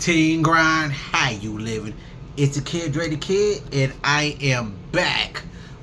Teen grind, how you living? It's the deundrekid, and I am back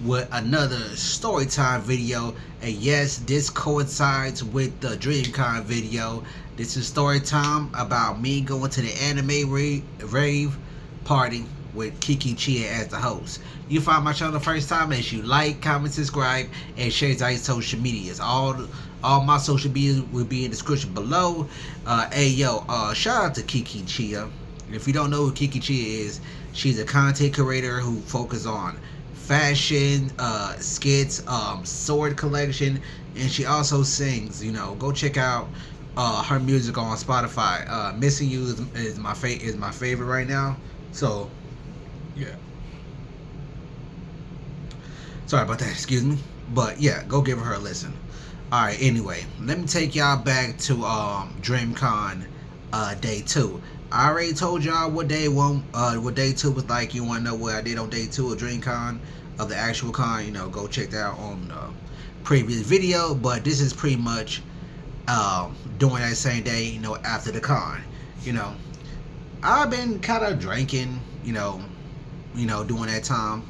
with another Storytime video. And yes, this coincides with the DreamCon video. This is Storytime about me going to the anime rave party with Kiki Chia as the host. You find my channel the first time, as you like, comment, subscribe, and share it on your social medias. All my social media will be in the description below. Shout out to Kiki Chia. If you don't know who Kiki Chia is, she's a content creator who focuses on fashion, skits, sword collection, and she also sings. Go check out her music on Spotify. Missing You is my favorite right now. So yeah, sorry about that. Excuse me, but yeah, go give her a listen. Alright, anyway, let me take y'all back to DreamCon day 2. I already told y'all what day 2 was like. You wanna know what I did on day 2 of DreamCon, of the actual con, go check that out on the previous video. But this is pretty much during that same day, after the con. I've been kinda drinking, during that time,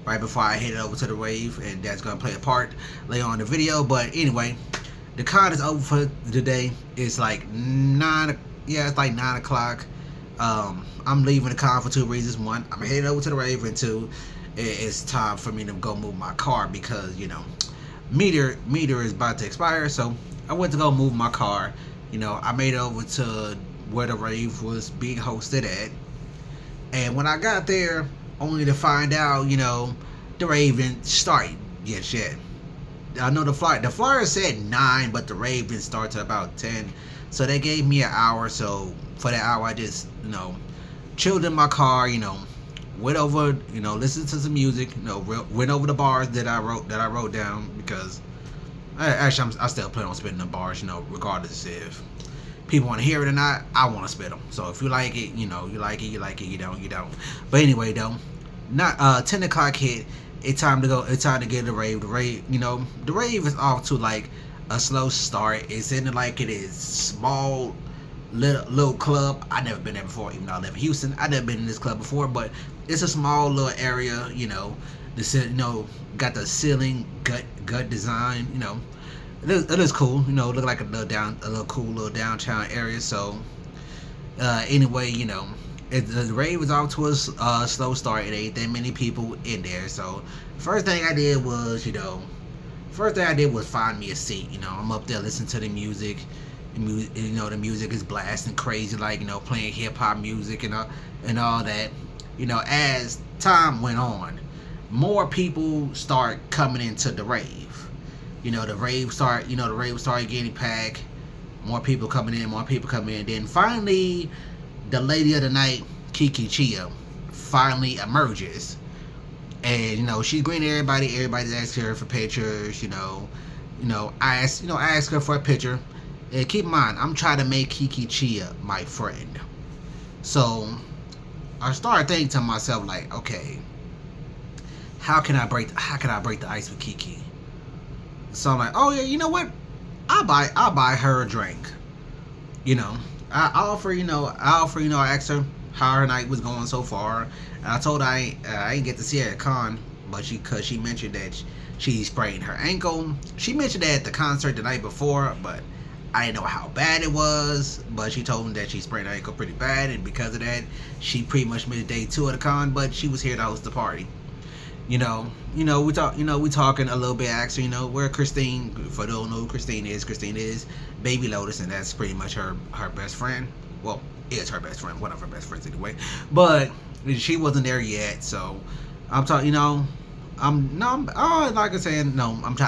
right before I headed over to the rave, and that's gonna play a part later on in the video. But anyway, the con is over for today. It's like 9. Yeah, it's like 9 o'clock. I'm leaving the con for 2 reasons. 1, I'm headed over to the rave, and 2, it's time for me to go move my car because meter is about to expire. So I went to go move my car. I made it over to where the rave was being hosted at, and when I got there, only to find out, the rave didn't start yet. I know the flyer said 9, but the rave didn't start till about 10. So they gave me an hour. So for that hour, I just, chilled in my car, went over, listened to some music, went over the bars that I wrote down, because I still plan on spitting the bars, regardless if people want to hear it or not. I want to spit them. So if you like it, you like it. You don't. But anyway, though, not 10 o'clock hit. It's time to go. It's time to get the rave. The rave is off to like a slow start. It's in like it is small little club. I never been there before, even though I live in Houston. I never been in this club before, but it's a small little area. Got the ceiling gut design. It looks cool. Look like a little cool little downtown area. So anyway, the rave was off to a slow start. It ain't that many people in there. So first thing I did was find me a seat. I'm up there listening to the music. The music is blasting crazy, like playing hip hop music and all that. As time went on, more people start coming into the rave. The rave started getting packed. More people coming in. Then finally, the lady of the night, Kiki Chia, finally emerges. And she's greeting everybody. Everybody's asking her for pictures. I asked her for a picture. And keep in mind, I'm trying to make Kiki Chia my friend. So I started thinking to myself, like, okay, how can I break the ice with Kiki? So I'm like, oh yeah, you know what? I'll buy her a drink. I asked her how her night was going so far. And I told her I didn't get to see her at con, but cause she mentioned that she sprained her ankle. She mentioned that at the concert the night before, but I didn't know how bad it was. But she told me that she sprained her ankle pretty bad, and because of that, she pretty much missed day 2 of the con. But she was here to host the party. We talking a little bit. Actually, where Christine, for those who know who Christine is Baby Lotus, and that's pretty much her best friend. Well, is her best friend, one of her best friends anyway. But she wasn't there yet, so I'm talking. I'm trying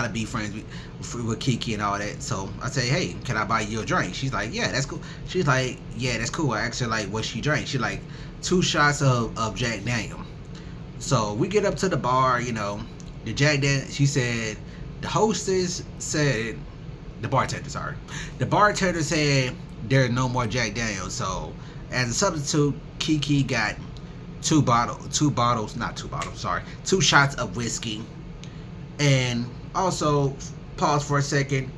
to be friends with Kiki and all that. So I say, hey, can I buy you a drink? She's like, yeah, that's cool. She's like, yeah, that's cool. I asked her like what she drank. She like 2 shots of Jack Daniel. So we get up to the bar, the Jack Daniel. She said, the bartender said there's no more Jack Daniels. So as a substitute, Kiki got 2 shots of whiskey. And also, pause for a second,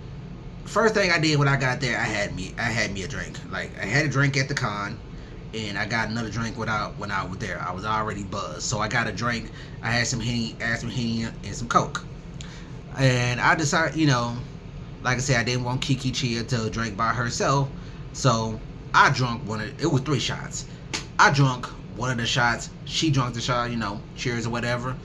first thing I did when I got there, I had me a drink. Like, I had a drink at the con. and I got another drink when I was there. I was already buzzed, so I got a drink. I had some Henny, and some Coke, and I decided, like I said, I didn't want Kiki Chia to drink by herself, so I drunk one of. It was 3 shots. I drunk one of the shots. She drunk the shot. Cheers or whatever.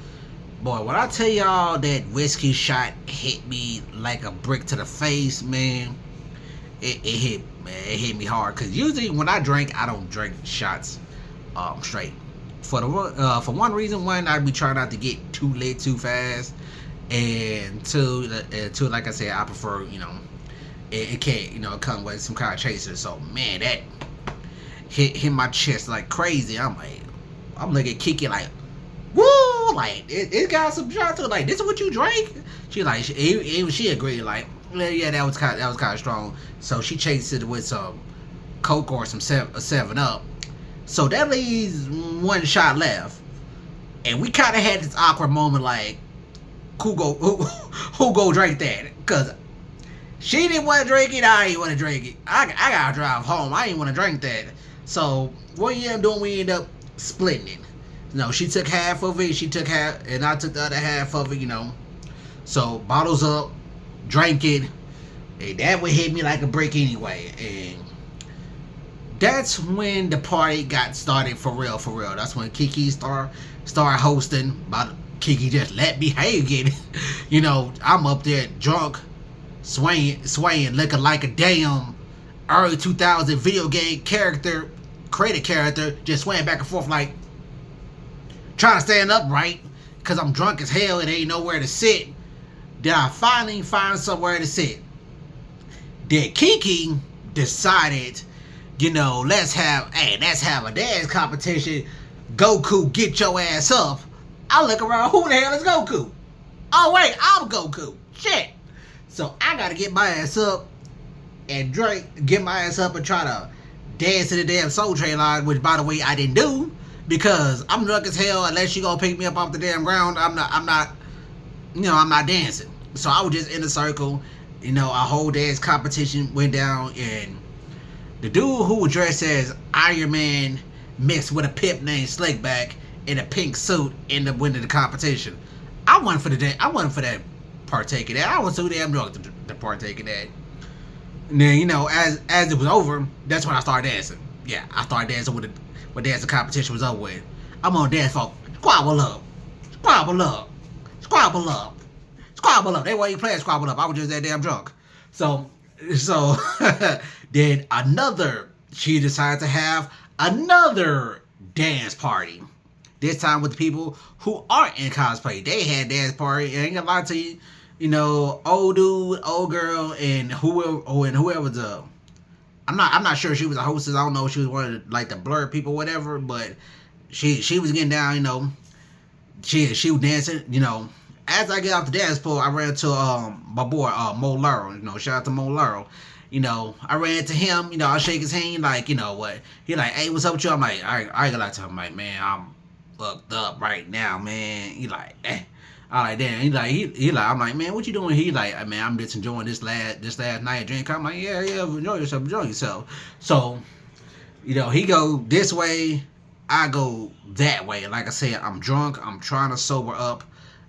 Boy, when I tell y'all that whiskey shot hit me like a brick to the face, man, it hit me hard. Cause usually when I drink, I don't drink shots straight. For one reason, one, I be trying not to get too lit too fast, and two, like I said, I prefer it can't it come with some kind of chaser. So man, that hit my chest like crazy. I'm looking at Kiki like, woo, like it got some shots to it. Like, this is what you drank? She like, she agreed, like, yeah, that was kind of strong. So she chased it with some Coke or some 7-Up. So that leaves 1 shot left, and we kind of had this awkward moment, like, who go drink that? Cause she didn't want to drink it, I didn't want to drink it. I gotta drive home. I didn't want to drink that. So what we ended up doing, we ended up splitting it. She took half of it, she took half, and I took the other half of it, So bottles up, drank it, and that would hit me like a brick anyway. And that's when the party got started for real. That's when Kiki started hosting. Kiki just let me hang it. I'm up there drunk, swaying, looking like a damn early 2000 video game created character, just swaying back and forth like, trying to stand upright, because I'm drunk as hell and ain't nowhere to sit. Then I finally find somewhere to sit. Then Kiki decided, let's have a dance competition. Goku, get your ass up. I look around, who the hell is Goku? Oh wait, I'm Goku. Shit. So I gotta get my ass up and try to dance to the damn Soul Train line, which by the way I didn't do. Because I'm drunk as hell. Unless you gonna pick me up off the damn ground, I'm not dancing. So I was just in a circle. A whole dance competition went down, and the dude who was dressed as Iron Man mixed with a pimp named Slickback in a pink suit ended up winning the competition. I wasn't for that partake in that. I was too damn drunk to partake in that. And then as it was over, that's when I started dancing. Yeah, I started dancing when dancing competition was over with. I'm on dance floor. Squabble up. Squabble up. Squabble up. Squabble up. They weren't even playing Squabble up. I was just that damn drunk. So then she decided to have another dance party. This time with the people who aren't in cosplay. They had dance party. And I ain't gonna lie to you, old dude, old girl, and whoever the, I'm not sure she was a hostess. I don't know if she was one of the Blerd people, whatever. But she was getting down. She was dancing. As I get off the dance floor, I ran into my boy Mo Laurel. Shout out to Mo Laurel. I ran into him. I shake his hand. Like, what? He like, hey, what's up with you? I'm like, I ain't gonna lie to him. I'm like, man, I'm fucked up right now, man. He like, eh. I like, damn. He like, I'm like, man, what you doing? He like, man, I'm just enjoying this last night drink. I'm like, yeah, enjoy yourself. So, he go this way, I go that way. Like I said, I'm drunk. I'm trying to sober up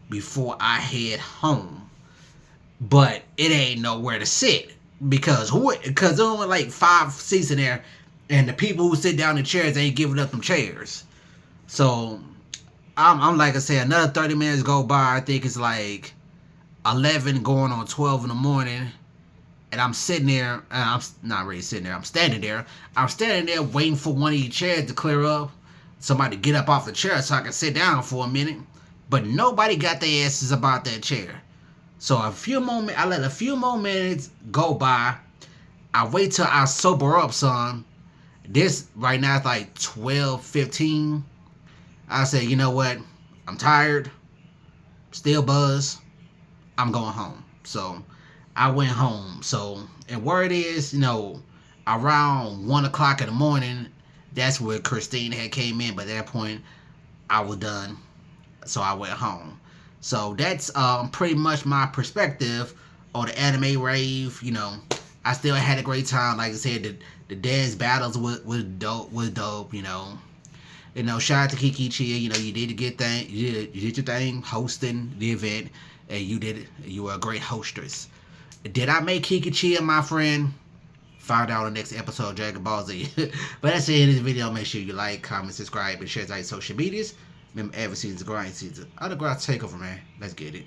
before I head home, but it ain't nowhere to sit because there's only like 5 seats in there, and the people who sit down in chairs ain't giving up them chairs. So I'm like I said, another 30 minutes go by. I think it's like 11 going on 12 in the morning, and I'm sitting there, and I'm not really sitting there. I'm standing there waiting for one of these chairs to clear up, somebody to get up off the chair so I can sit down for a minute. But nobody got their asses about that chair. So I let a few more minutes go by. I wait till I sober up some. This right now is like 12:15. I said, you know what? I'm tired. Still buzzed. I'm going home. So I went home. So, and where it is, around 1 o'clock in the morning, that's where Christine had came in. But at that point, I was done. So I went home. So that's pretty much my perspective on the anime rave. I still had a great time. Like I said, the dance battles was dope. Was dope. Shout out to Kiki Chia. You did a good thing. You did your thing hosting the event, and you were a great hostess. Did I make Kiki Chia my friend? Find out on the next episode of Dragon Ball Z. But that's it in this video. Make sure you like, comment, subscribe, and share it on social medias. Remember, every season's a grind season. I'm the grind takeover, man. Let's get it.